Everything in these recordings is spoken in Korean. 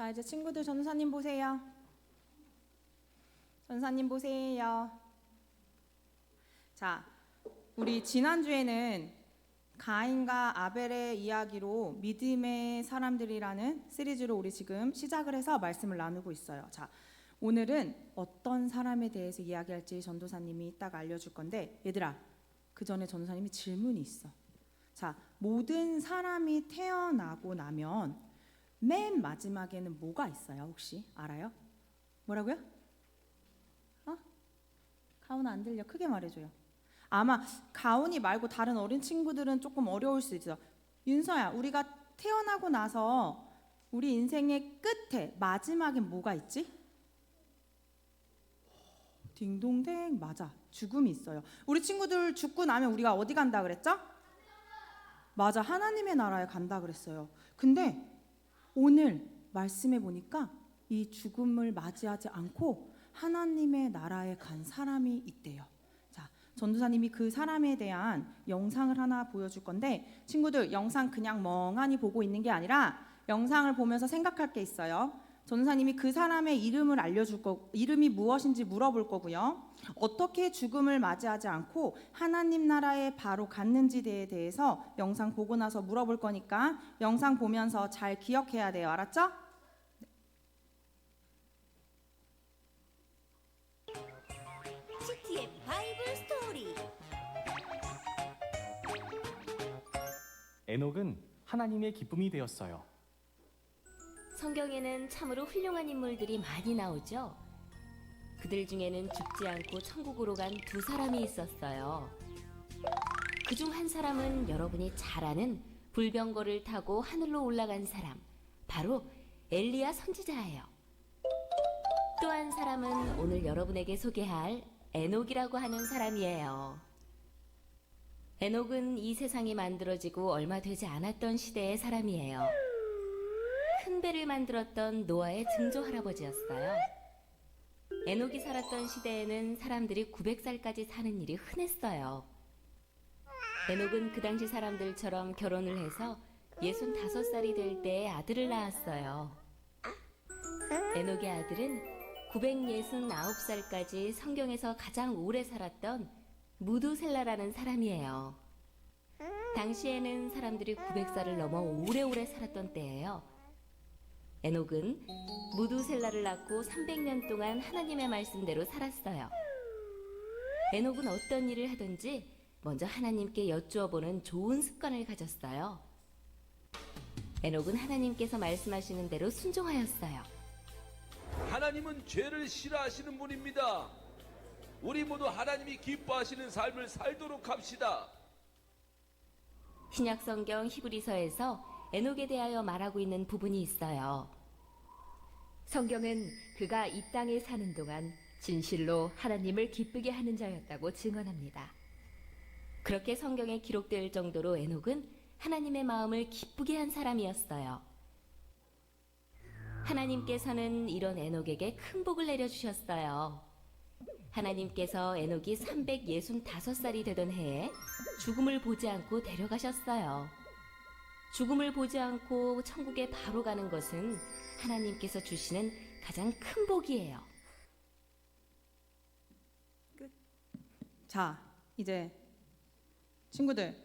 자, 이제 친구들 전사님 보세요. 전사님 보세요. 자, 우리 지난주에는 가인과 아벨의 이야기로 믿음의 사람들이라는 시리즈로 우리 지금 시작을 해서 말씀을 나누고 있어요. 자, 오늘은 어떤 사람에 대해서 이야기할지 전도사님이 이따가 알려줄 건데, 얘들아, 그 전에 전도사님이 질문이 있어. 자, 모든 사람이 태어나고 나면 맨 마지막에는 뭐가 있어요? 혹시 알아요? 뭐라고요? 가훈아, 안 들려. 크게 말해줘요. 아마 가훈이 말고 다른 어린 친구들은 조금 어려울 수 있어. 윤서야, 우리가 태어나고 나서 우리 인생의 끝에 마지막에 뭐가 있지? 딩동댕, 맞아. 죽음이 있어요. 우리 친구들 죽고 나면 우리가 어디 간다 그랬죠? 맞아, 하나님의 나라에 간다 그랬어요. 근데 오늘 말씀해 보니까 이 죽음을 맞이하지 않고 하나님의 나라에 간 사람이 있대요. 자, 전도사님이 그 사람에 대한 영상을 하나 보여줄 건데, 친구들 영상 그냥 멍하니 보고 있는 게 아니라 영상을 보면서 생각할 게 있어요. 전도사님이 그 사람의 이름을 알려줄 거, 이름이 무엇인지 물어볼 거고요. 어떻게 죽음을 맞이하지 않고 하나님 나라에 바로 갔는지에 대해서 영상 보고 나서 물어볼 거니까 영상 보면서 잘 기억해야 돼요. 알았죠? CT의 바이블 스토리. 에녹은 하나님의 기쁨이 되었어요. 성경에는 참으로 훌륭한 인물들이 많이 나오죠. 그들 중에는 죽지 않고 천국으로 간 두 사람이 있었어요. 그중 한 사람은 여러분이 잘 아는 불병거를 타고 하늘로 올라간 사람, 바로 엘리야 선지자예요. 또 한 사람은 오늘 여러분에게 소개할 에녹이라고 하는 사람이에요. 에녹은 이 세상이 만들어지고 얼마 되지 않았던 시대의 사람이에요. 큰 배를 만들었던 노아의 증조 할아버지였어요. 에녹이 살았던 시대에는 사람들이 900살까지 사는 일이 흔했어요. 에녹은 그 당시 사람들처럼 결혼을 해서 65살이 될 때에 아들을 낳았어요. 에녹의 아들은 969살까지 성경에서 가장 오래 살았던 무두셀라라는 사람이에요. 당시에는 사람들이 900살을 넘어 오래오래 살았던 때예요. 에녹은 무두셀라를 낳고 300년 동안 하나님의 말씀대로 살았어요. 에녹은 어떤 일을 하든지 먼저 하나님께 여쭈어보는 좋은 습관을 가졌어요. 에녹은 하나님께서 말씀하시는 대로 순종하였어요. 하나님은 죄를 싫어하시는 분입니다. 우리 모두 하나님이 기뻐하시는 삶을 살도록 합시다. 신약성경 히브리서에서 에녹에 대하여 말하고 있는 부분이 있어요. 성경은 그가 이 땅에 사는 동안 진실로 하나님을 기쁘게 하는 자였다고 증언합니다. 그렇게 성경에 기록될 정도로 에녹은 하나님의 마음을 기쁘게 한 사람이었어요. 하나님께서는 이런 에녹에게 큰 복을 내려주셨어요. 하나님께서 에녹이 365살이 되던 해에 죽음을 보지 않고 데려가셨어요. 죽음을 보지 않고 천국에 바로 가는 것은 하나님께서 주시는 가장 큰 복이에요. 자, 이제 친구들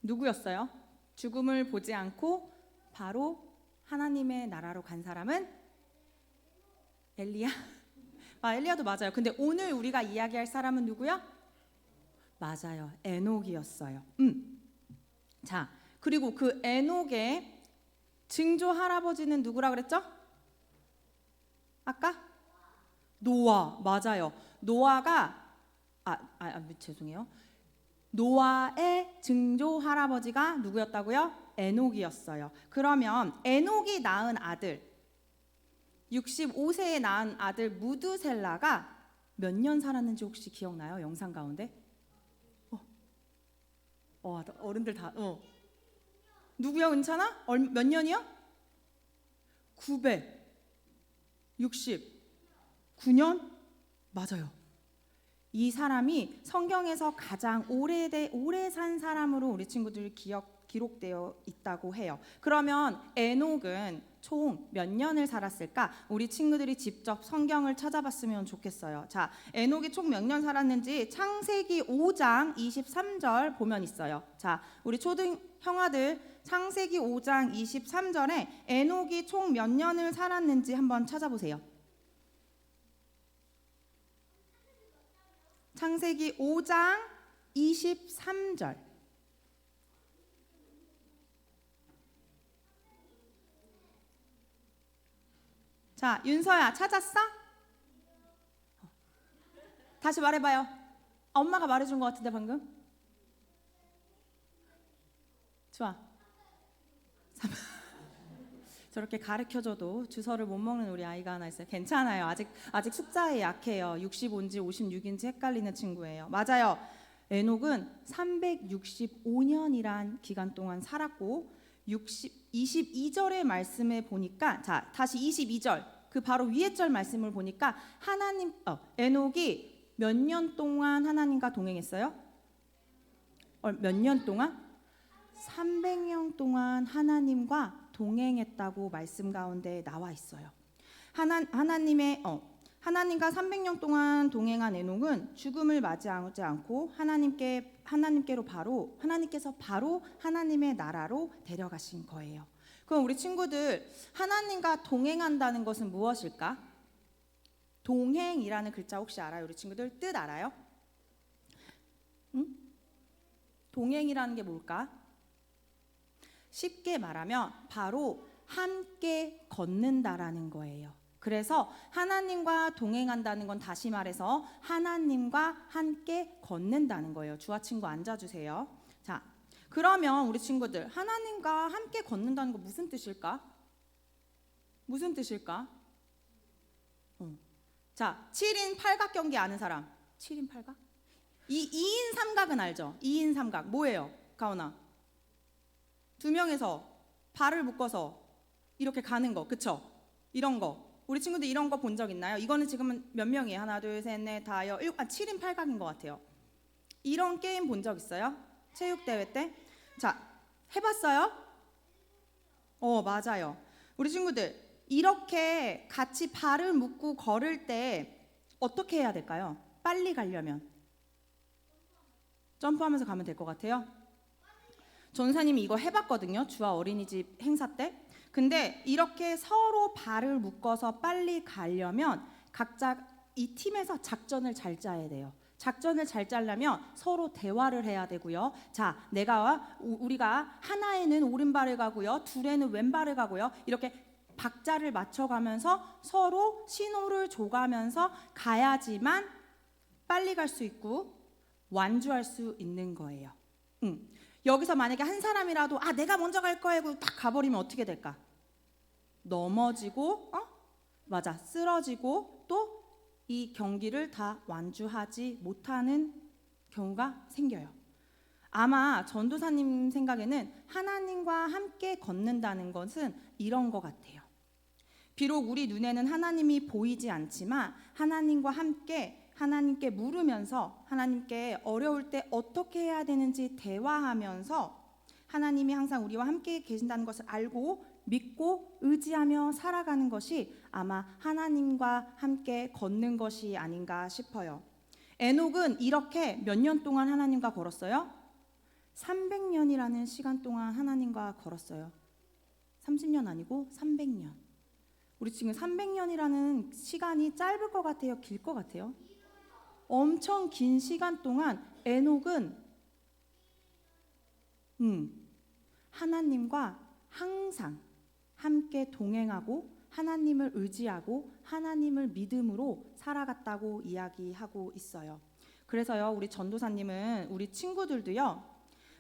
누구였어요? 죽음을 보지 않고 바로 하나님의 나라로 간 사람은 엘리야? 엘리야도 맞아요. 근데 오늘 우리가 이야기할 사람은 누구야? 맞아요. 에녹이었어요. 자, 그리고 그 에녹의 증조 할아버지는 누구라 그랬죠? 아까? 노아. 맞아요. 노아가 죄송해요. 노아의 증조 할아버지가 누구였다고요? 에녹이었어요. 그러면 에녹이 낳은 아들, 65세에 낳은 아들 무두셀라가 몇 년 살았는지 혹시 기억나요? 영상 가운데? 어른들 다 누구야, 은찬아? 몇 년이요? 969년? 맞아요. 이 사람이 성경에서 가장 오래 산 사람으로 우리 친구들 기록되어 있다고 해요. 그러면 에녹은 총 몇 년을 살았을까? 우리 친구들이 직접 성경을 찾아봤으면 좋겠어요. 자, 에녹이 총 몇 년 살았는지 창세기 5장 23절 보면 있어요. 자, 우리 초등 형아들 창세기 5장 23절에 에녹이 총 몇 년을 살았는지 한번 찾아보세요. 창세기 5장 23절. 자, 윤서야 찾았어? 다시 말해봐요. 엄마가 말해준 것 같은데 방금? 좋아. 저렇게 가르쳐줘도 주서를 못 먹는 우리 아이가 하나 있어요. 괜찮아요. 아직 숫자에 약해요. 65인지 56인지 헷갈리는 친구예요. 맞아요. 에녹은 365년이란 기간 동안 살았고 22절의 말씀에 보니까, 자, 다시 22절 그 바로 위에 절 말씀을 보니까 에녹이 몇 년 동안 하나님과 동행했어요? 몇 년 동안? 300년 동안 하나님과 동행했다고 말씀 가운데 나와 있어요. 하나님과 300년 동안 동행한 에녹은 죽음을 맞이하지 않고 하나님께서 바로 하나님의 나라로 데려가신 거예요. 그럼 우리 친구들, 하나님과 동행한다는 것은 무엇일까? 동행이라는 글자 혹시 알아요? 우리 친구들 뜻 알아요? 응? 동행이라는 게 뭘까? 쉽게 말하면 바로 함께 걷는다라는 거예요. 그래서 하나님과 동행한다는 건 다시 말해서 하나님과 함께 걷는다는 거예요. 주와 친구 앉아주세요. 자, 그러면 우리 친구들, 하나님과 함께 걷는다는 거 무슨 뜻일까? 무슨 뜻일까? 자, 7인 팔각경기 아는 사람? 7인 팔각? 2인 삼각은 알죠? 2인 삼각 뭐예요? 가온아, 두 명에서 발을 묶어서 이렇게 가는 거, 그쵸? 이런 거 우리 친구들 이런 거 본 적 있나요? 이거는 지금은 몇 명이에요? 하나, 둘, 셋, 넷, 다, 7인 팔각인 것 같아요. 이런 게임 본 적 있어요? 체육대회 때? 자, 해봤어요? 맞아요. 우리 친구들 이렇게 같이 발을 묶고 걸을 때 어떻게 해야 될까요? 빨리 가려면 점프하면서 가면 될 것 같아요. 전사님이 이거 해봤거든요. 주와 어린이집 행사 때. 근데 이렇게 서로 발을 묶어서 빨리 가려면 각자 이 팀에서 작전을 잘 짜야 돼요. 작전을 잘 짜려면 서로 대화를 해야 되고요. 자, 우리가 하나에는 오른발을 가고요, 둘에는 왼발을 가고요. 이렇게 박자를 맞춰가면서 서로 신호를 줘가면서 가야지만 빨리 갈 수 있고 완주할 수 있는 거예요. 여기서 만약에 한 사람이라도 내가 먼저 갈 거야 하고 딱 가버리면 어떻게 될까? 넘어지고 맞아, 쓰러지고 또 이 경기를 다 완주하지 못하는 경우가 생겨요. 아마 전도사님 생각에는 하나님과 함께 걷는다는 것은 이런 것 같아요. 비록 우리 눈에는 하나님이 보이지 않지만 하나님과 함께 하나님께 물으면서 하나님께 어려울 때 어떻게 해야 되는지 대화하면서 하나님이 항상 우리와 함께 계신다는 것을 알고 믿고 의지하며 살아가는 것이 아마 하나님과 함께 걷는 것이 아닌가 싶어요. 에녹은 이렇게 몇 년 동안 하나님과 걸었어요? 300년이라는 시간 동안 하나님과 걸었어요. 30년 아니고 300년. 우리 지금 300년이라는 시간이 짧을 것 같아요? 길 것 같아요? 엄청 긴 시간 동안 에녹은 하나님과 항상 함께 동행하고 하나님을 의지하고 하나님을 믿음으로 살아갔다고 이야기하고 있어요. 그래서요, 우리 전도사님은 우리 친구들도요,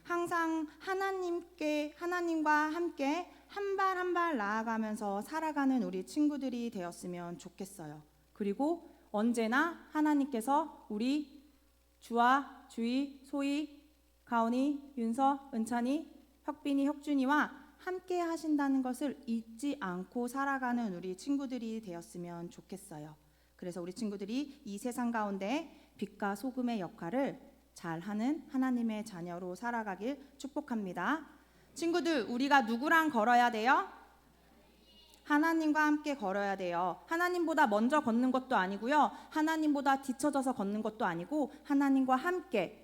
항상 하나님과 함께 한 발 한 발 나아가면서 살아가는 우리 친구들이 되었으면 좋겠어요. 그리고 언제나 하나님께서 우리 주와 주희, 소희, 가온이, 윤서, 은찬이, 혁빈이, 혁준이와 함께 하신다는 것을 잊지 않고 살아가는 우리 친구들이 되었으면 좋겠어요. 그래서 우리 친구들이 이 세상 가운데 빛과 소금의 역할을 잘하는 하나님의 자녀로 살아가길 축복합니다. 친구들, 우리가 누구랑 걸어야 돼요? 하나님과 함께 걸어야 돼요. 하나님보다 먼저 걷는 것도 아니고요. 하나님보다 뒤처져서 걷는 것도 아니고 하나님과 함께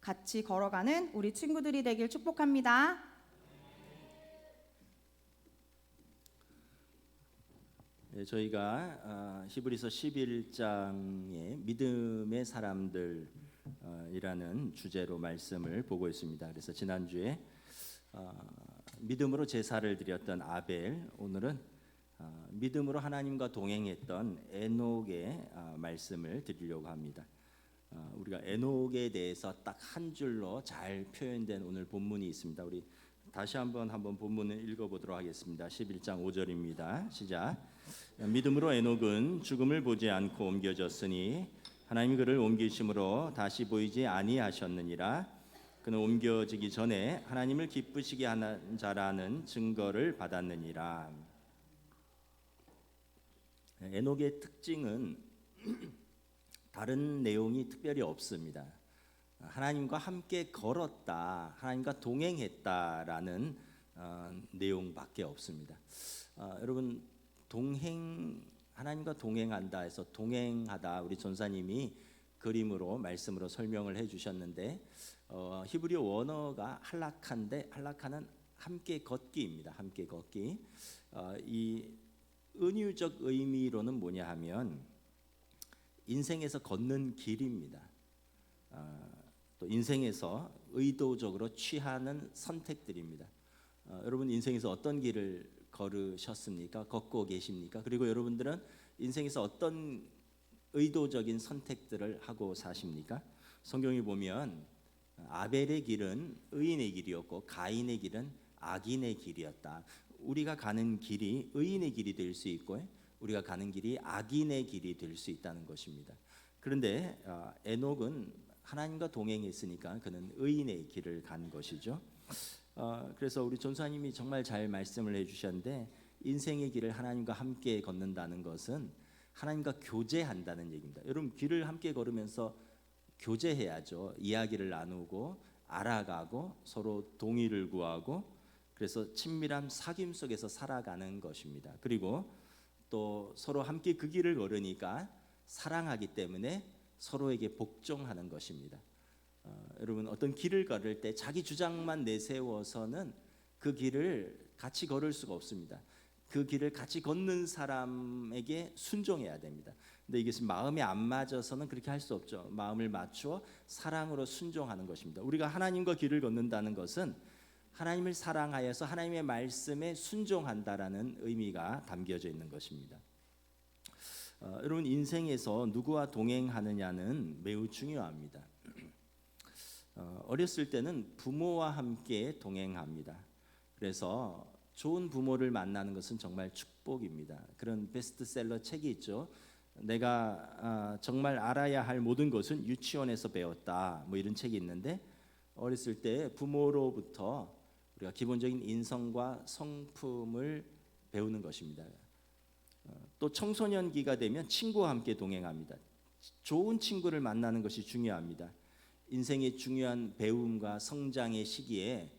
같이 걸어가는 우리 친구들이 되길 축복합니다. 네, 저희가 히브리서 11장의 믿음의 사람들이라는 주제로 말씀을 보고 있습니다. 그래서 지난주에 믿음으로 제사를 드렸던 아벨, 오늘은 믿음으로 하나님과 동행했던 에녹의 말씀을 드리려고 합니다. 우리가 에녹에 대해서 딱 한 줄로 잘 표현된 오늘 본문이 있습니다. 우리 다시 한번 본문을 읽어보도록 하겠습니다. 11장 5절입니다. 시작. 믿음으로 에녹은 죽음을 보지 않고 옮겨졌으니 하나님이 그를 옮기심으로 다시 보이지 아니하셨느니라. 그는 옮겨지기 전에 하나님을 기쁘시게 하는 자라는 증거를 받았느니라. 에녹의 특징은 다른 내용이 특별히 없습니다. 하나님과 함께 걸었다, 하나님과 동행했다라는 내용밖에 없습니다. 여러분, 하나님과 동행한다 해서 동행하다, 우리 전사님이 그림으로 말씀으로 설명을 해주셨는데 히브리어 원어가 할라카인데 할라카는 함께 걷기입니다. 함께 걷기. 이 은유적 의미로는 뭐냐 하면 인생에서 걷는 길입니다. 또 인생에서 의도적으로 취하는 선택들입니다. 여러분 인생에서 어떤 길을 걸으셨습니까? 걷고 계십니까? 그리고 여러분들은 인생에서 어떤 의도적인 선택들을 하고 사십니까? 성경에 보면 아벨의 길은 의인의 길이었고 가인의 길은 악인의 길이었다. 우리가 가는 길이 의인의 길이 될 수 있고 우리가 가는 길이 악인의 길이 될 수 있다는 것입니다. 그런데 에녹은 하나님과 동행했으니까 그는 의인의 길을 간 것이죠. 그래서 우리 전사님이 정말 잘 말씀을 해주셨는데 인생의 길을 하나님과 함께 걷는다는 것은 하나님과 교제한다는 얘기입니다. 여러분 길을 함께 걸으면서 교제해야죠. 이야기를 나누고 알아가고 서로 동의를 구하고 그래서 친밀한 사귐 속에서 살아가는 것입니다. 그리고 또 서로 함께 그 길을 걸으니까 사랑하기 때문에 서로에게 복종하는 것입니다. 여러분 어떤 길을 걸을 때 자기 주장만 내세워서는 그 길을 같이 걸을 수가 없습니다. 그 길을 같이 걷는 사람에게 순종해야 됩니다. 근데 이것이 마음에 안 맞아서는 그렇게 할 수 없죠. 마음을 맞추어 사랑으로 순종하는 것입니다. 우리가 하나님과 길을 걷는다는 것은 하나님을 사랑하여서 하나님의 말씀에 순종한다라는 의미가 담겨져 있는 것입니다. 여러분 인생에서 누구와 동행하느냐는 매우 중요합니다. 어렸을 때는 부모와 함께 동행합니다. 그래서 좋은 부모를 만나는 것은 정말 축복입니다. 그런 베스트셀러 책이 있죠. 내가 정말 알아야 할 모든 것은 유치원에서 배웠다. 뭐 이런 책이 있는데 어렸을 때 부모로부터 우리가 기본적인 인성과 성품을 배우는 것입니다. 또 청소년기가 되면 친구와 함께 동행합니다. 좋은 친구를 만나는 것이 중요합니다. 인생의 중요한 배움과 성장의 시기에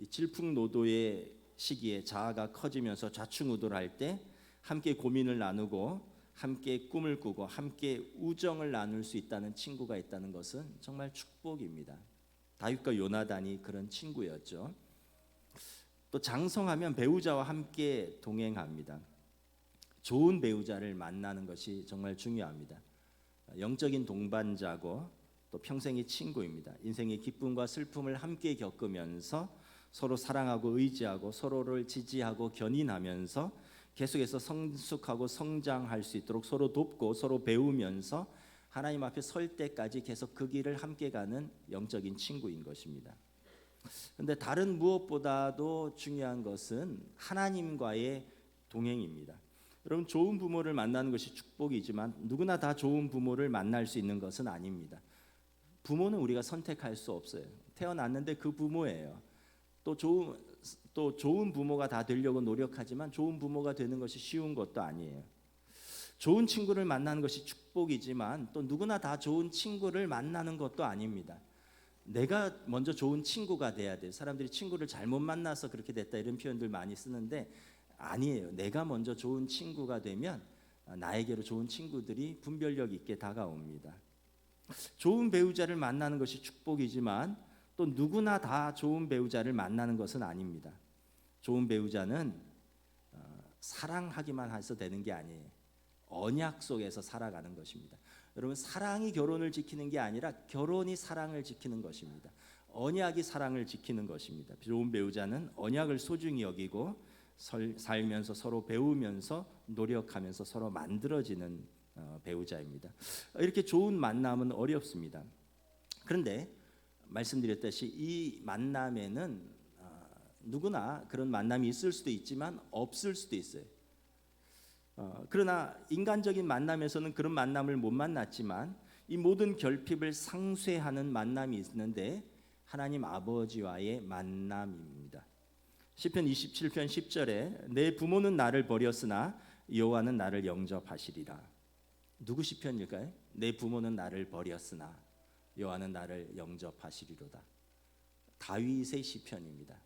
질풍노도의 시기에 자아가 커지면서 좌충우돌할 때 함께 고민을 나누고 함께 꿈을 꾸고 함께 우정을 나눌 수 있다는 친구가 있다는 것은 정말 축복입니다. 다윗과 요나단이 그런 친구였죠. 또 장성하면 배우자와 함께 동행합니다. 좋은 배우자를 만나는 것이 정말 중요합니다. 영적인 동반자고 또 평생의 친구입니다. 인생의 기쁨과 슬픔을 함께 겪으면서 서로 사랑하고 의지하고 서로를 지지하고 견인하면서 계속해서 성숙하고 성장할 수 있도록 서로 돕고 서로 배우면서 하나님 앞에 설 때까지 계속 그 길을 함께 가는 영적인 친구인 것입니다. 그런데 다른 무엇보다도 중요한 것은 하나님과의 동행입니다. 여러분 좋은 부모를 만나는 것이 축복이지만 누구나 다 좋은 부모를 만날 수 있는 것은 아닙니다. 부모는 우리가 선택할 수 없어요. 태어났는데 그 부모예요. 또 좋은 부모가 다 되려고 노력하지만 좋은 부모가 되는 것이 쉬운 것도 아니에요. 좋은 친구를 만나는 것이 축복이지만 또 누구나 다 좋은 친구를 만나는 것도 아닙니다. 내가 먼저 좋은 친구가 돼야 돼요. 사람들이 친구를 잘못 만나서 그렇게 됐다 이런 표현들 많이 쓰는데 아니에요. 내가 먼저 좋은 친구가 되면 나에게로 좋은 친구들이 분별력 있게 다가옵니다. 좋은 배우자를 만나는 것이 축복이지만 또 누구나 다 좋은 배우자를 만나는 것은 아닙니다. 좋은 배우자는 사랑하기만 해서 되는 게 아니에요. 언약 속에서 살아가는 것입니다. 여러분, 사랑이 결혼을 지키는 게 아니라 결혼이 사랑을 지키는 것입니다. 언약이 사랑을 지키는 것입니다. 좋은 배우자는 언약을 소중히 여기고 살면서 서로 배우면서 노력하면서 서로 만들어지는 배우자입니다. 이렇게 좋은 만남은 어렵습니다. 그런데 말씀드렸듯이 이 만남에는 누구나 그런 만남이 있을 수도 있지만 없을 수도 있어요. 그러나 인간적인 만남에서는 그런 만남을 못 만났지만 이 모든 결핍을 상쇄하는 만남이 있는데 하나님 아버지와의 만남입니다. 시편 27편 10절에 내 부모는 나를 버렸으나 여호와는 나를 영접하시리라. 누구 시편일까요? 내 부모는 나를 버렸으나 여호와는 나를 영접하시리로다. 다윗의 시편입니다.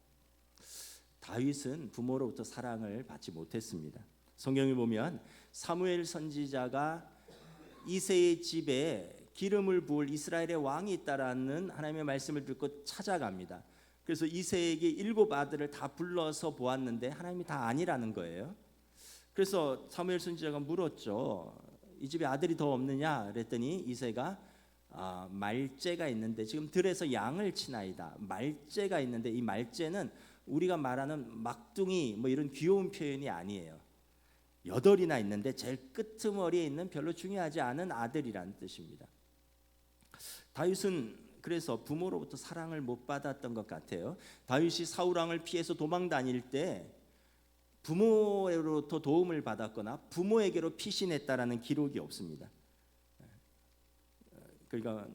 다윗은 부모로부터 사랑을 받지 못했습니다. 성경에 보면 사무엘 선지자가 이새의 집에 기름을 부을 이스라엘의 왕이 있다라는 하나님의 말씀을 듣고 찾아갑니다. 그래서 이새에게 7 아들을 다 불러서 보았는데 하나님이 다 아니라는 거예요. 그래서 사무엘 선지자가 물었죠. 이 집에 아들이 더 없느냐? 그랬더니 이새가 말째가 있는데 지금 들에서 양을 치나이다. 말째가 있는데 이 말째는 우리가 말하는 막둥이 뭐 이런 귀여운 표현이 아니에요. 8이나 있는데 제일 끄트머리에 있는 별로 중요하지 않은 아들이라는 뜻입니다. 다윗은 그래서 부모로부터 사랑을 못 받았던 것 같아요. 다윗이 사울 왕을 피해서 도망 다닐 때 부모로부터 도움을 받았거나 부모에게로 피신했다라는 기록이 없습니다. 그러니까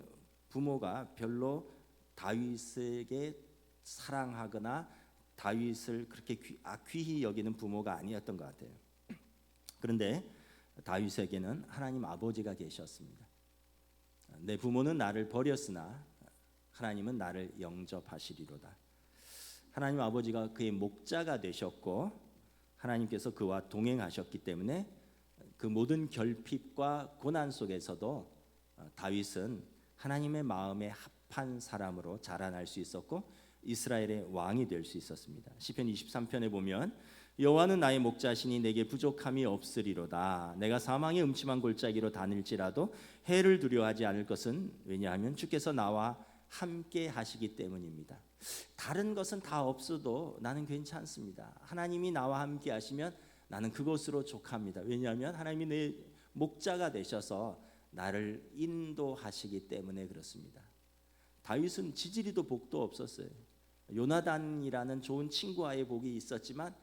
부모가 별로 다윗에게 사랑하거나 다윗을 그렇게 귀히 여기는 부모가 아니었던 것 같아요. 그런데 다윗에게는 하나님 아버지가 계셨습니다. 내 부모는 나를 버렸으나 하나님은 나를 영접하시리로다. 하나님 아버지가 그의 목자가 되셨고 하나님께서 그와 동행하셨기 때문에 그 모든 결핍과 고난 속에서도 다윗은 하나님의 마음에 합한 사람으로 자라날 수 있었고 이스라엘의 왕이 될 수 있었습니다. 시편 23편에 보면 여호와는 나의 목자시니 내게 부족함이 없으리로다. 내가 사망의 음침한 골짜기로 다닐지라도 해를 두려워하지 않을 것은 왜냐하면 주께서 나와 함께 하시기 때문입니다. 다른 것은 다 없어도 나는 괜찮습니다. 하나님이 나와 함께 하시면 나는 그것으로 족합니다. 왜냐하면 하나님이 내 목자가 되셔서 나를 인도하시기 때문에 그렇습니다. 다윗은 지지리도 복도 없었어요. 요나단이라는 좋은 친구와의 복이 있었지만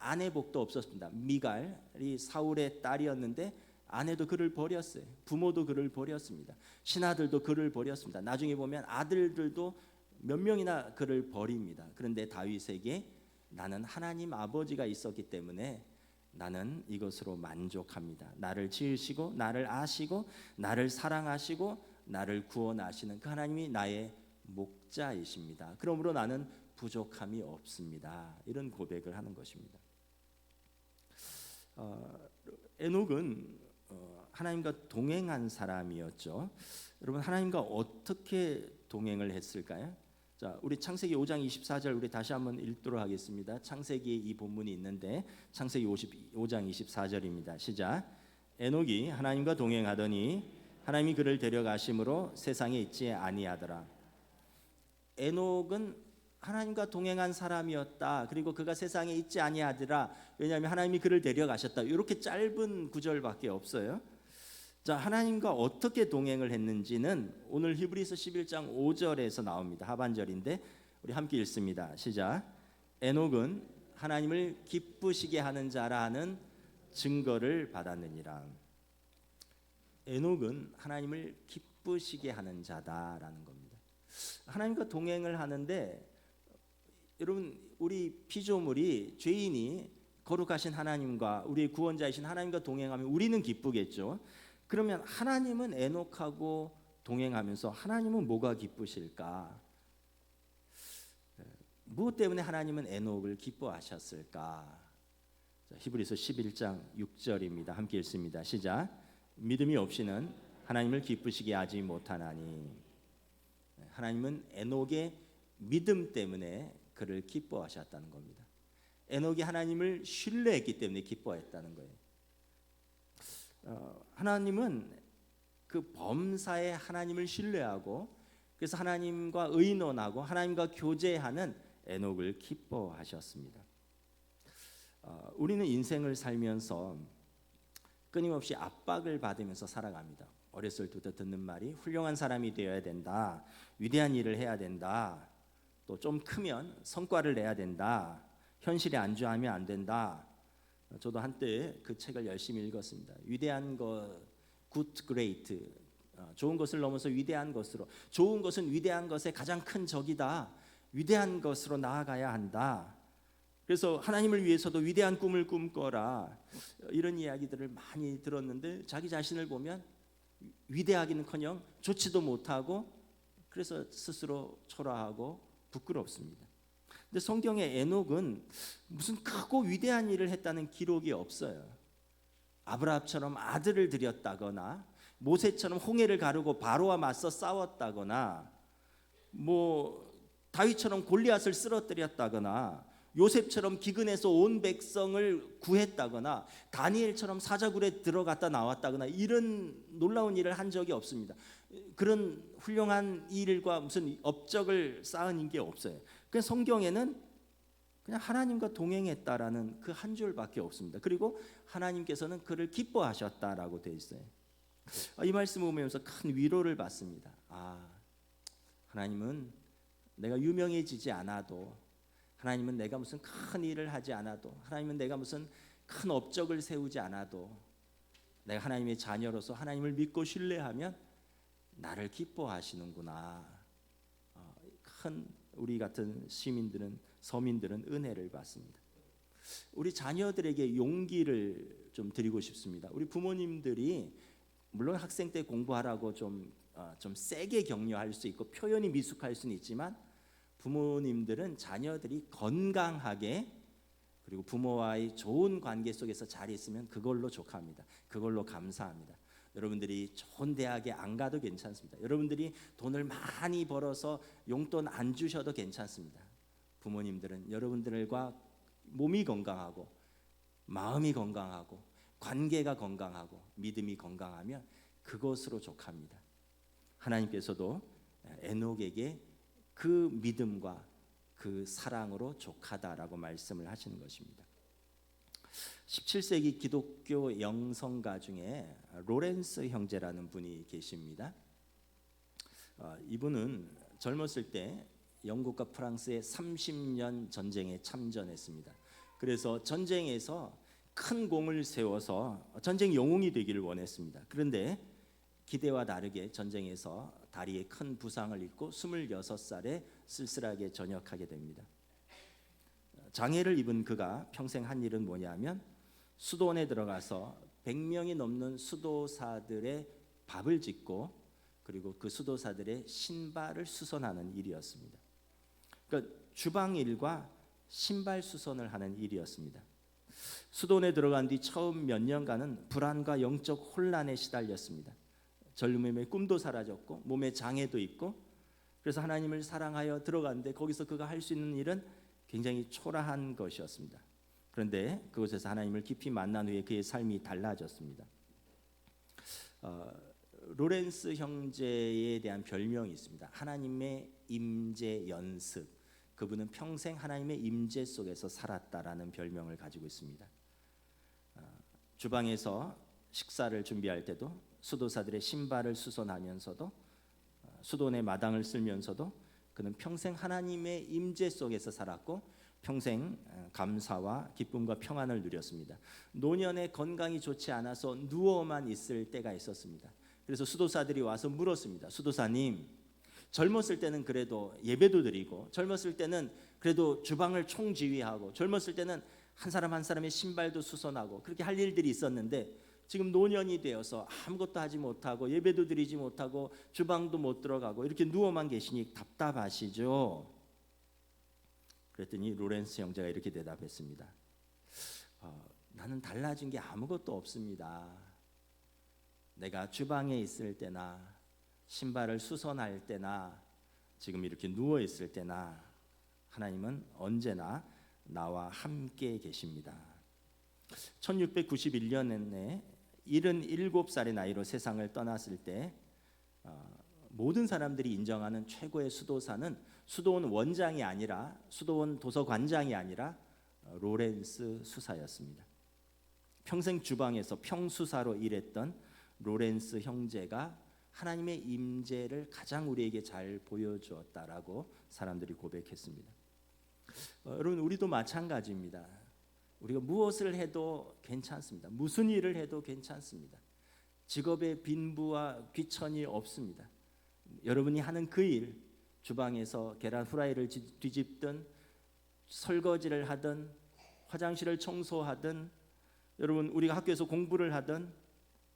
아내 복도 없었습니다. 미갈이 사울의 딸이었는데 아내도 그를 버렸어요. 부모도 그를 버렸습니다. 신하들도 그를 버렸습니다. 나중에 보면 아들들도 몇 명이나 그를 버립니다. 그런데 다윗에게 나는 하나님 아버지가 있었기 때문에 나는 이것으로 만족합니다. 나를 지으시고 나를 아시고 나를 사랑하시고 나를 구원하시는 그 하나님이 나의 목자이십니다. 그러므로 나는 부족함이 없습니다. 이런 고백을 하는 것입니다. 에녹은 하나님과 동행한 사람이었죠. 여러분, 하나님과 어떻게 동행을 했을까요? 자, 우리 창세기 5장 24절 우리 다시 한번 읽도록 하겠습니다. 창세기에 이 본문이 있는데 창세기 5장 24절입니다. 시작. 에녹이 하나님과 동행하더니 하나님이 그를 데려가심으로 세상에 있지 아니하더라. 에녹은 하나님과 동행한 사람이었다. 그리고 그가 세상에 있지 아니하더라. 왜냐하면 하나님이 그를 데려가셨다. 이렇게 짧은 구절밖에 없어요. 자, 하나님과 어떻게 동행을 했는지는 오늘 히브리서 11장 5절에서 나옵니다. 하반절인데 우리 함께 읽습니다. 시작. 에녹은 하나님을 기쁘시게 하는 자라는 증거를 받았느니라. 에녹은 하나님을 기쁘시게 하는 자다라는 겁니다. 하나님과 동행을 하는데 여러분, 우리 피조물이 죄인이 거룩하신 하나님과 우리의 구원자이신 하나님과 동행하면 우리는 기쁘겠죠. 그러면 하나님은 에녹하고 동행하면서 하나님은 뭐가 기쁘실까? 무엇 때문에 하나님은 에녹을 기뻐하셨을까? 히브리서 11장 6절입니다. 함께 읽습니다. 시작. 믿음이 없이는 하나님을 기쁘시게 하지 못하나니. 하나님은 에녹의 믿음 때문에 그를 기뻐하셨다는 겁니다. 에녹이 하나님을 신뢰했기 때문에 기뻐했다는 거예요. 하나님은 그 범사에 하나님을 신뢰하고 그래서 하나님과 의논하고 하나님과 교제하는 에녹을 기뻐하셨습니다. 우리는 인생을 살면서 끊임없이 압박을 받으면서 살아갑니다. 어렸을 때부터 듣는 말이 훌륭한 사람이 되어야 된다, 위대한 일을 해야 된다, 또 좀 크면 성과를 내야 된다, 현실에 안주하면 안 된다. 저도 한때 그 책을 열심히 읽었습니다. 위대한 것, good, great, 좋은 것을 넘어서 위대한 것으로, 좋은 것은 위대한 것의 가장 큰 적이다, 위대한 것으로 나아가야 한다. 그래서 하나님을 위해서도 위대한 꿈을 꿈꿔라, 이런 이야기들을 많이 들었는데 자기 자신을 보면 위대하기는커녕 좋지도 못하고 그래서 스스로 초라하고 부끄럽습니다. 근데 성경의 에녹은 무슨 크고 위대한 일을 했다는 기록이 없어요. 아브라함처럼 아들을 들였다거나 모세처럼 홍해를 가르고 바로와 맞서 싸웠다거나 뭐 다윗처럼 골리앗을 쓰러뜨렸다거나 요셉처럼 기근에서 온 백성을 구했다거나 다니엘처럼 사자굴에 들어갔다 나왔다거나 이런 놀라운 일을 한 적이 없습니다. 그런 훌륭한 일과 무슨 업적을 쌓은 게 없어요. 그냥 성경에는 그냥 하나님과 동행했다라는 그 한 줄밖에 없습니다. 그리고 하나님께서는 그를 기뻐하셨다라고 되어 있어요. 이 말씀을 보면서 큰 위로를 받습니다. 하나님은 내가 유명해지지 않아도, 하나님은 내가 무슨 큰 일을 하지 않아도, 하나님은 내가 무슨 큰 업적을 세우지 않아도 내가 하나님의 자녀로서 하나님을 믿고 신뢰하면 나를 기뻐하시는구나. 큰 우리 같은 시민들은, 서민들은 은혜를 받습니다. 우리 자녀들에게 용기를 좀 드리고 싶습니다. 우리 부모님들이 물론 학생 때 공부하라고 좀 세게 격려할 수 있고 표현이 미숙할 수는 있지만 부모님들은 자녀들이 건강하게 그리고 부모와의 좋은 관계 속에서 잘 있으면 그걸로 족합니다. 그걸로 감사합니다. 여러분들이 좋은 대학에 안 가도 괜찮습니다. 여러분들이 돈을 많이 벌어서 용돈 안 주셔도 괜찮습니다. 부모님들은 여러분들과 몸이 건강하고 마음이 건강하고 관계가 건강하고 믿음이 건강하면 그것으로 족합니다. 하나님께서도 에녹에게 그 믿음과 그 사랑으로 족하다라고 말씀을 하시는 것입니다. 17세기 기독교 영성가 중에 로렌스 형제라는 분이 계십니다. 이분은 젊었을 때 영국과 프랑스의 30년 전쟁에 참전했습니다. 그래서 전쟁에서 큰 공을 세워서 전쟁 영웅이 되기를 원했습니다. 그런데 기대와 다르게 전쟁에서 다리에 큰 부상을 입고 26살에 쓸쓸하게 전역하게 됩니다. 장애를 입은 그가 평생 한 일은 뭐냐면 수도원에 들어가서 100명이 넘는 수도사들의 밥을 짓고 그리고 그 수도사들의 신발을 수선하는 일이었습니다. 그러니까 주방 일과 신발 수선을 하는 일이었습니다. 수도원에 들어간 뒤 처음 몇 년간은 불안과 영적 혼란에 시달렸습니다. 젊음의 꿈도 사라졌고 몸에 장애도 있고 그래서 하나님을 사랑하여 들어갔는데 거기서 그가 할 수 있는 일은 굉장히 초라한 것이었습니다. 그런데 그곳에서 하나님을 깊이 만난 후에 그의 삶이 달라졌습니다. 로렌스 형제에 대한 별명이 있습니다. 하나님의 임재 연습. 그분은 평생 하나님의 임재 속에서 살았다라는 별명을 가지고 있습니다. 주방에서 식사를 준비할 때도 수도사들의 신발을 수선하면서도 수도원의 마당을 쓸면서도 그는 평생 하나님의 임재 속에서 살았고 평생 감사와 기쁨과 평안을 누렸습니다. 노년에 건강이 좋지 않아서 누워만 있을 때가 있었습니다. 그래서 수도사들이 와서 물었습니다. 수도사님, 젊었을 때는 그래도 예배도 드리고 젊었을 때는 그래도 주방을 총지휘하고 젊었을 때는 한 사람 한 사람의 신발도 수선하고 그렇게 할 일들이 있었는데 지금 노년이 되어서 아무것도 하지 못하고 예배도 드리지 못하고 주방도 못 들어가고 이렇게 누워만 계시니 답답하시죠? 그랬더니 로렌스 형제가 이렇게 대답했습니다. 나는 달라진 게 아무것도 없습니다. 내가 주방에 있을 때나 신발을 수선할 때나 지금 이렇게 누워 있을 때나 하나님은 언제나 나와 함께 계십니다. 1691년에 77살의 나이로 세상을 떠났을 때 모든 사람들이 인정하는 최고의 수도사는 수도원 원장이 아니라 수도원 도서관장이 아니라 로렌스 수사였습니다. 평생 주방에서 평수사로 일했던 로렌스 형제가 하나님의 임재를 가장 우리에게 잘 보여주었다라고 사람들이 고백했습니다. 여러분, 우리도 마찬가지입니다. 우리가 무엇을 해도 괜찮습니다. 무슨 일을 해도 괜찮습니다. 직업에 빈부와 귀천이 없습니다. 여러분이 하는 그 일, 주방에서 계란 후라이를 뒤집든 설거지를 하든 화장실을 청소하든 여러분 우리가 학교에서 공부를 하든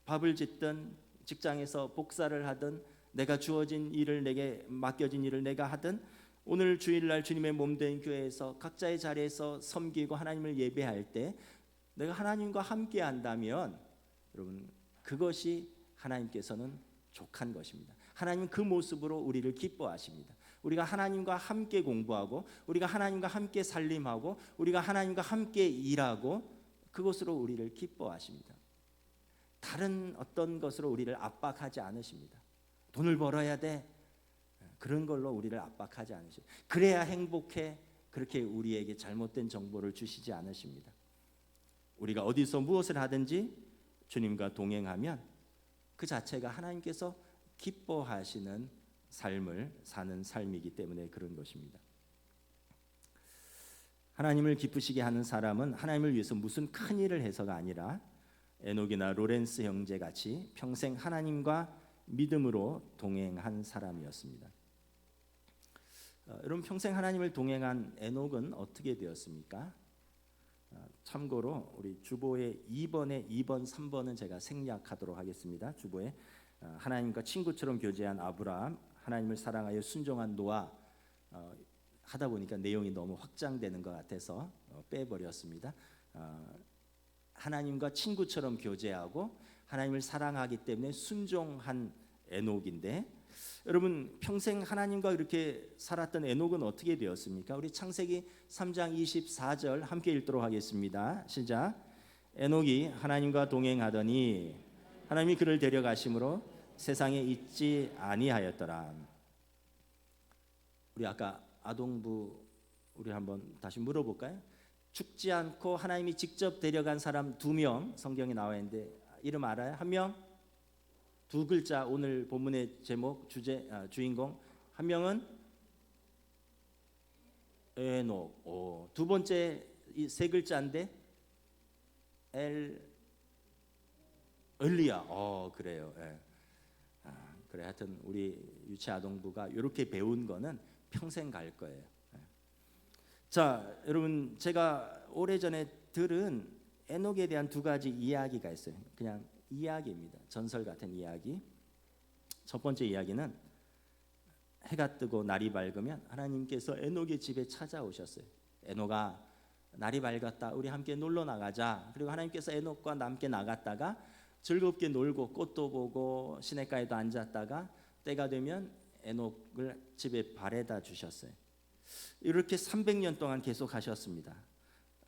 밥을 짓든 직장에서 복사를 하든 내가 주어진 일을 내게 맡겨진 일을 내가 하든 오늘 주일날 주님의 몸된 교회에서 각자의 자리에서 섬기고 하나님을 예배할 때 내가 하나님과 함께 한다면 여러분 그것이 하나님께서는 족한 것입니다. 하나님 그 모습으로 우리를 기뻐하십니다. 우리가 하나님과 함께 공부하고 우리가 하나님과 함께 살림하고 우리가 하나님과 함께 일하고 그것으로 우리를 기뻐하십니다. 다른 어떤 것으로 우리를 압박하지 않으십니다. 돈을 벌어야 돼. 그런 걸로 우리를 압박하지 않으십니다. 그래야 행복해. 그렇게 우리에게 잘못된 정보를 주시지 않으십니다. 우리가 어디서 무엇을 하든지 주님과 동행하면 그 자체가 하나님께서 기뻐하시는 삶을 사는 삶이기 때문에 그런 것입니다. 하나님을 기쁘시게 하는 사람은 하나님을 위해서 무슨 큰 일을 해서가 아니라 에녹이나 로렌스 형제 같이 평생 하나님과 믿음으로 동행한 사람이었습니다. 여러분 평생 하나님을 동행한 에녹은 어떻게 되었습니까? 참고로 우리 주보의 2번에 2번, 3번은 제가 생략하도록 하겠습니다. 주보에 하나님과 친구처럼 교제한 아브라함, 하나님을 사랑하여 순종한 노아 하다 보니까 내용이 너무 확장되는 것 같아서 빼버렸습니다. 하나님과 친구처럼 교제하고 하나님을 사랑하기 때문에 순종한 에녹인데 여러분 평생 하나님과 이렇게 살았던 에녹은 어떻게 되었습니까? 우리 창세기 3장 24절 함께 읽도록 하겠습니다. 시작. 에녹이 하나님과 동행하더니 하나님이 그를 데려가심으로 세상에 있지 아니하였더라. 우리 아까 아동부 우리 한번 다시 물어볼까요? 죽지 않고 하나님이 직접 데려간 사람 2명 성경에 나와 있는데 이름 알아요? 한 명? 2글자 오늘 본문의 제목 주인공 한 명은 에녹. 두 번째 3글자인데 엘리야. 그래요. 예. 그래 하여튼 우리 유치 아동부가 이렇게 배운 거는 평생 갈 거예요. 예. 자, 여러분 제가 오래전에 들은 에녹에 대한 2가지 이야기가 있어요. 그냥 이야기입니다. 전설 같은 이야기. 첫 번째 이야기는 해가 뜨고 날이 밝으면 하나님께서 에녹의 집에 찾아오셨어요. 에녹아, 날이 밝았다. 우리 함께 놀러 나가자. 그리고 하나님께서 에녹과 함께 나갔다가 즐겁게 놀고 꽃도 보고 시냇가에도 앉았다가 때가 되면 에녹을 집에 바래다 주셨어요. 이렇게 300년 동안 계속 하셨습니다.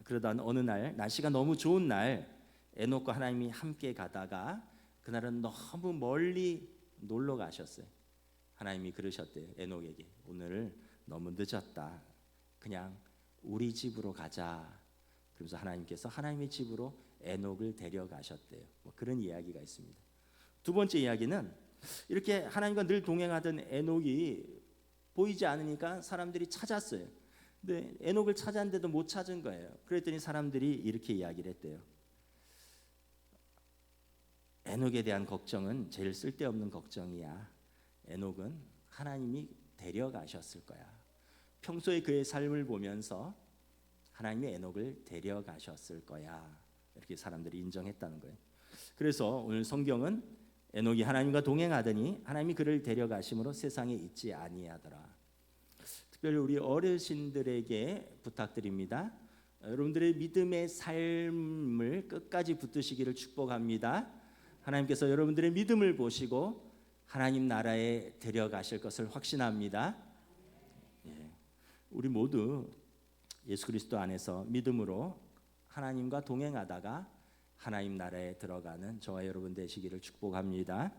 그러다 어느 날 날씨가 너무 좋은 날 에녹과 하나님이 함께 가다가 그날은 너무 멀리 놀러 가셨어요. 하나님이 그러셨대요. 에녹에게 오늘 너무 늦었다. 그냥 우리 집으로 가자. 그러면서 하나님께서 하나님의 집으로 에녹을 데려가셨대요. 뭐 그런 이야기가 있습니다. 두 번째 이야기는 이렇게 하나님과 늘 동행하던 에녹이 보이지 않으니까 사람들이 찾았어요. 근데 에녹을 찾았는데도 못 찾은 거예요. 그랬더니 사람들이 이렇게 이야기를 했대요. 에녹에 대한 걱정은 제일 쓸데없는 걱정이야. 에녹은 하나님이 데려가셨을 거야. 평소에 그의 삶을 보면서 하나님이 에녹을 데려가셨을 거야. 이렇게 사람들이 인정했다는 거예요. 그래서 오늘 성경은 에녹이 하나님과 동행하더니 하나님이 그를 데려가심으로 세상에 있지 아니하더라. 특별히 우리 어르신들에게 부탁드립니다. 여러분들의 믿음의 삶을 끝까지 붙드시기를 축복합니다. 하나님께서 여러분들의 믿음을 보시고 하나님 나라에 데려가실 것을 확신합니다. 우리 모두 예수 그리스도 안에서 믿음으로 하나님과 동행하다가 하나님 나라에 들어가는 저와 여러분 되시기를 축복합니다.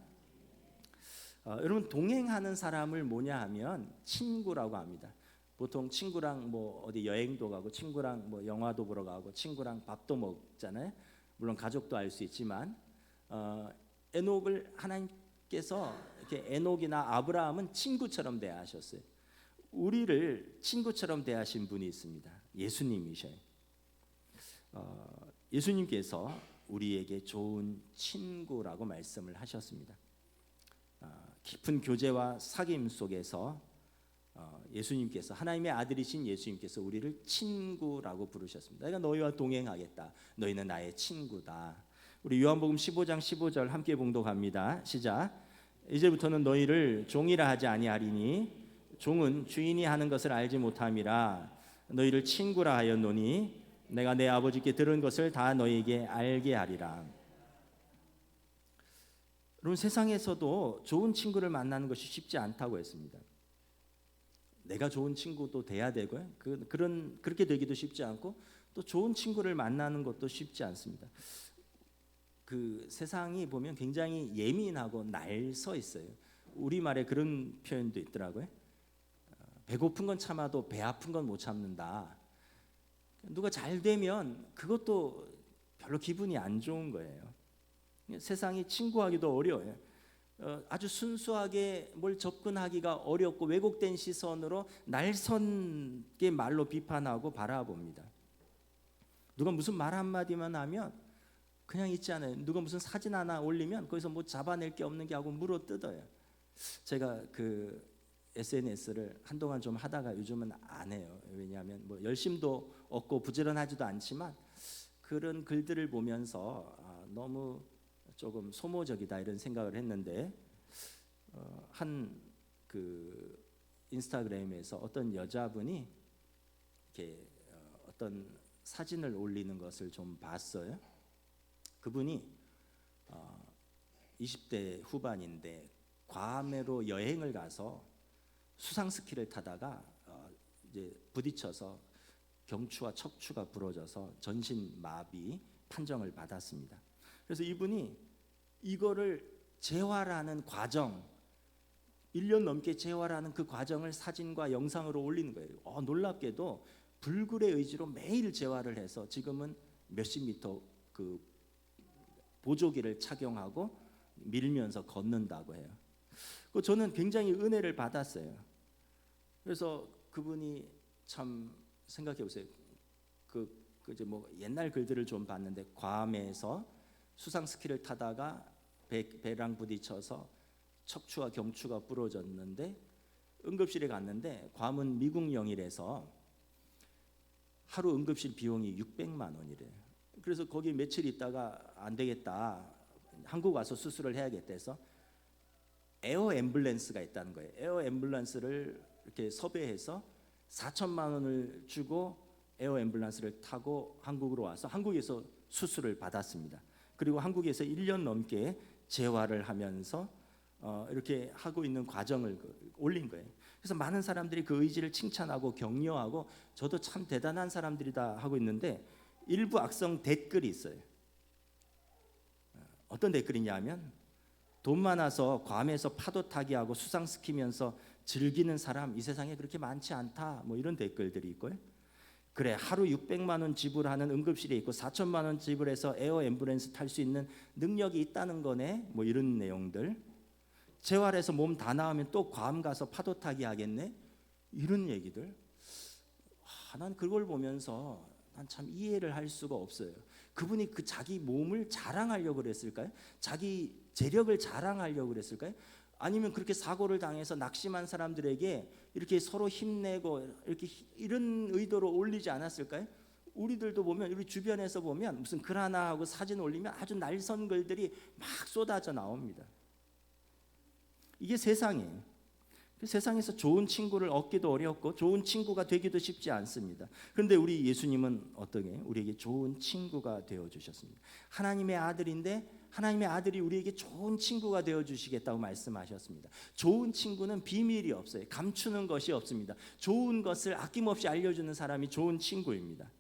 여러분, 동행하는 사람을 뭐냐 하면 친구라고 합니다. 보통 친구랑 뭐 어디 여행도 가고 친구랑 뭐 영화도 보러 가고 친구랑 밥도 먹잖아요. 물론 가족도 알 수 있지만 에녹을 하나님께서 이렇게 에녹이나 아브라함은 친구처럼 대하셨어요. 우리를 친구처럼 대하신 분이 있습니다. 예수님이셔요. 예수님께서 우리에게 좋은 친구라고 말씀을 하셨습니다. 깊은 교제와 사귐 속에서 예수님께서, 하나님의 아들이신 예수님께서 우리를 친구라고 부르셨습니다. 내가 너희와 동행하겠다. 너희는 나의 친구다. 우리 요한복음 15장 15절 함께 봉독합니다. 시작. 이제부터는 너희를 종이라 하지 아니하리니 종은 주인이 하는 것을 알지 못함이라. 너희를 친구라 하였노니 내가 내 아버지께 들은 것을 다 너희에게 알게 하리라. 여러분, 세상에서도 좋은 친구를 만나는 것이 쉽지 않다고 했습니다. 내가 좋은 친구도 돼야 되고요. 그렇게 되기도 쉽지 않고 또 좋은 친구를 만나는 것도 쉽지 않습니다. 그 세상이 보면 굉장히 예민하고 날서 있어요. 우리말에 그런 표현도 있더라고요. 배고픈 건 참아도 배 아픈 건 못 참는다. 누가 잘 되면 그것도 별로 기분이 안 좋은 거예요. 세상이 친구하기도 어려워요. 아주 순수하게 뭘 접근하기가 어렵고 왜곡된 시선으로 날선게 말로 비판하고 바라봅니다. 누가 무슨 말 한마디만 하면 그냥 있지 않아요. 누가 무슨 사진 하나 올리면 거기서 뭐 잡아낼 게 없는 게 하고 물어 뜯어요. 제가 그 SNS를 한동안 좀 하다가 요즘은 안 해요. 왜냐하면 뭐 열심도 없고 부지런하지도 않지만 그런 글들을 보면서 너무 조금 소모적이다 이런 생각을 했는데 한 그 인스타그램에서 어떤 여자분이 이렇게 어떤 사진을 올리는 것을 좀 봤어요. 그분이 20대 후반인데 괌으로 여행을 가서 수상 스키를 타다가 이제 부딪혀서 경추와 척추가 부러져서 전신 마비 판정을 받았습니다. 그래서 이분이 이거를 재활하는 과정, 1년 넘게 재활하는 그 과정을 사진과 영상으로 올리는 거예요. 놀랍게도 불굴의 의지로 매일 재활을 해서 지금은 몇십 미터 그 보조기를 착용하고 밀면서 걷는다고 해요. 저는 굉장히 은혜를 받았어요. 그래서 그분이 참 생각해 보세요. 이제 뭐 옛날 글들을 좀 봤는데 괌에서 수상 스키를 타다가 배랑 부딪혀서 척추와 경추가 부러졌는데 응급실에 갔는데 괌은 미국령이라서 하루 응급실 비용이 600만 원이래요. 그래서 거기 며칠 있다가 안 되겠다, 한국 와서 수술을 해야겠다 해서 에어 앰뷸런스가 있다는 거예요. 에어 앰뷸런스를 이렇게 섭외해서 4천만 원을 주고 에어 앰뷸런스를 타고 한국으로 와서 한국에서 수술을 받았습니다. 그리고 한국에서 1년 넘게 재활을 하면서 이렇게 하고 있는 과정을 올린 거예요. 그래서 많은 사람들이 그 의지를 칭찬하고 격려하고 저도 참 대단한 사람들이다 하고 있는데 일부 악성 댓글이 있어요. 어떤 댓글이냐면 돈 많아서 괌에서 파도 타기 하고 수상 스키면서 즐기는 사람 이 세상에 그렇게 많지 않다, 뭐 이런 댓글들이 있고요. 그래, 하루 600만 원 지불하는 응급실에 있고 4천만 원 지불해서 에어 앰뷸런스 탈 수 있는 능력이 있다는 거네, 뭐 이런 내용들. 재활해서 몸 다 나으면 또 괌 가서 파도 타기 하겠네, 이런 얘기들. 난 그걸 보면서 난 참 이해를 할 수가 없어요. 그분이 그 자기 몸을 자랑하려고 그랬을까요? 자기 재력을 자랑하려고 그랬을까요? 아니면 그렇게 사고를 당해서 낙심한 사람들에게 이렇게 서로 힘내고 이렇게 이런 의도로 올리지 않았을까요? 우리들도 보면 우리 주변에서 보면 무슨 글 하나 하고 사진 올리면 아주 날선 글들이 막 쏟아져 나옵니다. 이게 세상이에요. 세상에서 좋은 친구를 얻기도 어렵고 좋은 친구가 되기도 쉽지 않습니다. 그런데 우리 예수님은 어떻게 우리에게 좋은 친구가 되어 주셨습니다. 하나님의 아들인데 하나님의 아들이 우리에게 좋은 친구가 되어 주시겠다고 말씀하셨습니다. 좋은 친구는 비밀이 없어요. 감추는 것이 없습니다. 좋은 것을 아낌없이 알려주는 사람이 좋은 친구입니다.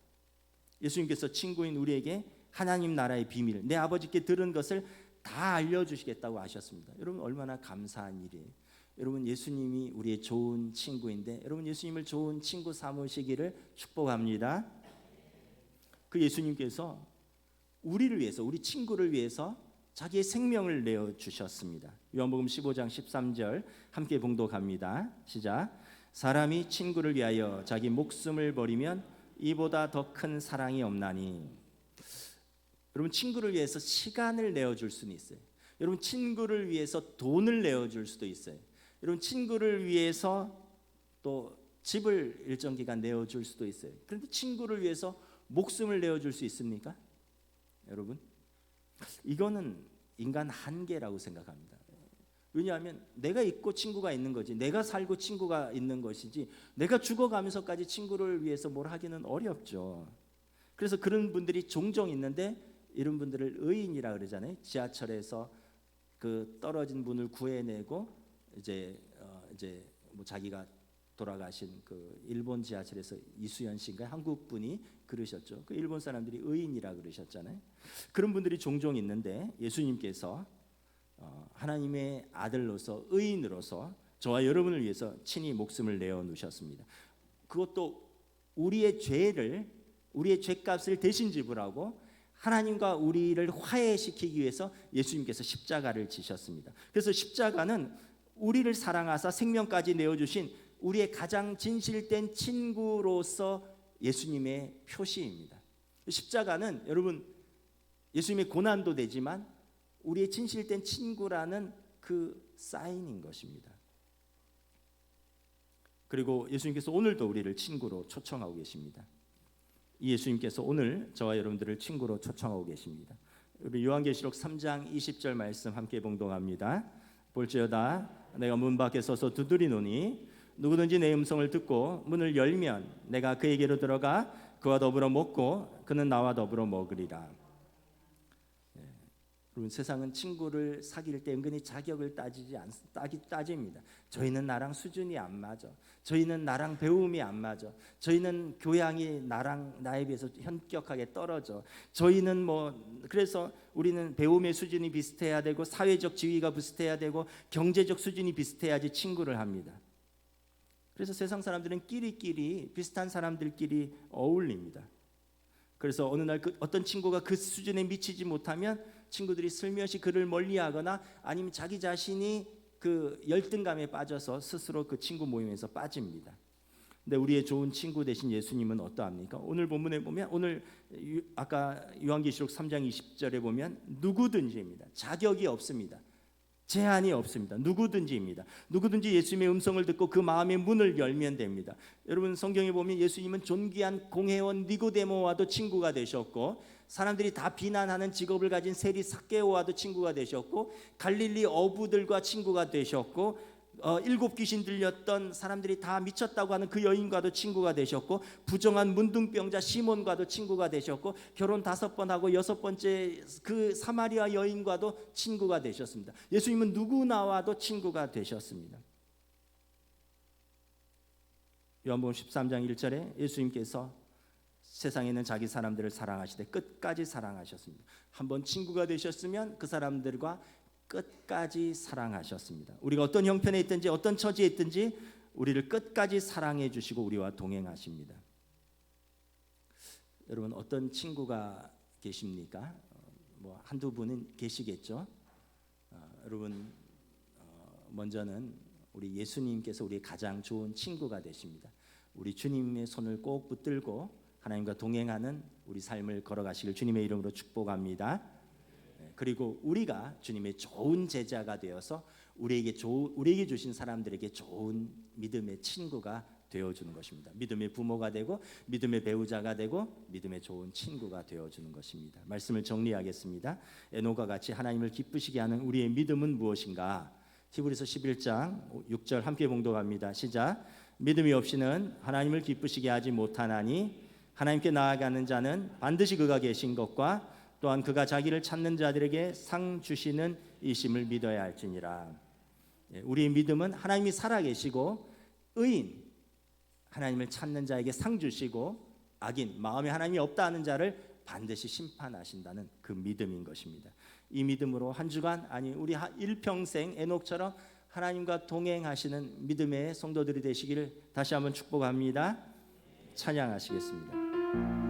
예수님께서 친구인 우리에게 하나님 나라의 비밀, 내 아버지께 들은 것을 다 알려주시겠다고 하셨습니다. 여러분 얼마나 감사한 일이에요. 여러분 예수님이 우리의 좋은 친구인데 여러분 예수님을 좋은 친구 삼으시기를 축복합니다. 그 예수님께서 우리를 위해서, 우리 친구를 위해서 자기의 생명을 내어 주셨습니다. 요한복음 15장 13절 함께 봉독합니다. 시작. 사람이 친구를 위하여 자기 목숨을 버리면 이보다 더 큰 사랑이 없나니. 여러분 친구를 위해서 시간을 내어 줄 수는 있어요. 여러분 친구를 위해서 돈을 내어 줄 수도 있어요. 여러분 친구를 위해서 또 집을 일정 기간 내어 줄 수도 있어요. 그런데 친구를 위해서 목숨을 내어 줄 수 있습니까? 여러분 이거는 인간 한계라고 생각합니다. 왜냐하면 내가 있고 친구가 있는 거지, 내가 살고 친구가 있는 것이지, 내가 죽어가면서까지 친구를 위해서 뭘 하기는 어렵죠. 그래서 그런 분들이 종종 있는데 이런 분들을 의인이라 그러잖아요. 지하철에서 그 떨어진 분을 구해내고 이제 뭐 자기가 돌아가신 그 일본 지하철에서 이수연 씨인가 한국 분이 그러셨죠. 그 일본 사람들이 의인이라 그러셨잖아요. 그런 분들이 종종 있는데 예수님께서 하나님의 아들로서 의인으로서 저와 여러분을 위해서 친히 목숨을 내어 놓으셨습니다. 그것도 우리의 죄값을 대신 지불하고 하나님과 우리를 화해시키기 위해서 예수님께서 십자가를 지셨습니다. 그래서 십자가는 우리를 사랑하사 생명까지 내어주신 우리의 가장 진실된 친구로서 예수님의 표시입니다. 십자가는 여러분 예수님의 고난도 되지만 우리의 진실된 친구라는 그 사인인 것입니다. 그리고 예수님께서 오늘도 우리를 친구로 초청하고 계십니다. 이 예수님께서 오늘 저와 여러분들을 친구로 초청하고 계십니다. 우리 요한계시록 3장 20절 말씀 함께 봉독합니다. 볼지어다 내가 문 밖에 서서 두드리노니 누구든지 내 음성을 듣고 문을 열면 내가 그에게로 들어가 그와 더불어 먹고 그는 나와 더불어 먹으리라. 여러분 세상은 친구를 사귈 때 은근히 자격을 따집니다. 저희는 나랑 수준이 안 맞아. 저희는 나랑 배움이 안 맞아. 저희는 교양이 나에 비해서 현격하게 떨어져. 저희는 그래서 우리는 배움의 수준이 비슷해야 되고 사회적 지위가 비슷해야 되고 경제적 수준이 비슷해야지 친구를 합니다. 그래서 세상 사람들은 끼리끼리 비슷한 사람들끼리 어울립니다. 그래서 어느 날 어떤 친구가 그 수준에 미치지 못하면 친구들이 슬며시 그를 멀리하거나 아니면 자기 자신이 그 열등감에 빠져서 스스로 그 친구 모임에서 빠집니다. 근데 우리의 좋은 친구 되신 예수님은 어떠합니까? 오늘 본문에 보면 오늘 아까 요한계시록 3장 20절에 보면 누구든지입니다. 자격이 없습니다. 제한이 없습니다. 누구든지입니다. 누구든지 예수님의 음성을 듣고 그 마음의 문을 열면 됩니다. 여러분 성경에 보면 예수님은 존귀한 공회원 니고데모와도 친구가 되셨고 사람들이 다 비난하는 직업을 가진 세리 삭개오와도 친구가 되셨고 갈릴리 어부들과 친구가 되셨고 7 귀신 들렸던 사람들이 다 미쳤다고 하는 그 여인과도 친구가 되셨고 부정한 문둥병자 시몬과도 친구가 되셨고 결혼 5번 하고 6번째 그 사마리아 여인과도 친구가 되셨습니다. 예수님은 누구나와도 친구가 되셨습니다. 요한복음 13장 1절에 예수님께서 세상에 있는 자기 사람들을 사랑하시되 끝까지 사랑하셨습니다. 한번 친구가 되셨으면 그 사람들과 끝까지 사랑하셨습니다. 우리가 어떤 형편에 있든지 어떤 처지에 있든지 우리를 끝까지 사랑해 주시고 우리와 동행하십니다. 여러분 어떤 친구가 계십니까? 한두 분은 계시겠죠. 여러분 먼저는 우리 예수님께서 우리의 가장 좋은 친구가 되십니다. 우리 주님의 손을 꼭 붙들고 하나님과 동행하는 우리 삶을 걸어가시길 주님의 이름으로 축복합니다. 그리고 우리가 주님의 좋은 제자가 되어서 우리에게 주신 사람들에게 좋은 믿음의 친구가 되어주는 것입니다. 믿음의 부모가 되고 믿음의 배우자가 되고 믿음의 좋은 친구가 되어주는 것입니다. 말씀을 정리하겠습니다. 에녹과 같이 하나님을 기쁘시게 하는 우리의 믿음은 무엇인가? 히브리서 11장 6절 함께 봉독합니다. 시작. 믿음이 없이는 하나님을 기쁘시게 하지 못하나니 하나님께 나아가는 자는 반드시 그가 계신 것과 또한 그가 자기를 찾는 자들에게 상 주시는 이심을 믿어야 할지니라. 우리의 믿음은 하나님이 살아계시고 의인 하나님을 찾는 자에게 상 주시고 악인 마음에 하나님이 없다 하는 자를 반드시 심판하신다는 그 믿음인 것입니다. 이 믿음으로 한 주간 아니 우리 일평생 에녹처럼 하나님과 동행하시는 믿음의 성도들이 되시기를 다시 한번 축복합니다. 찬양하시겠습니다.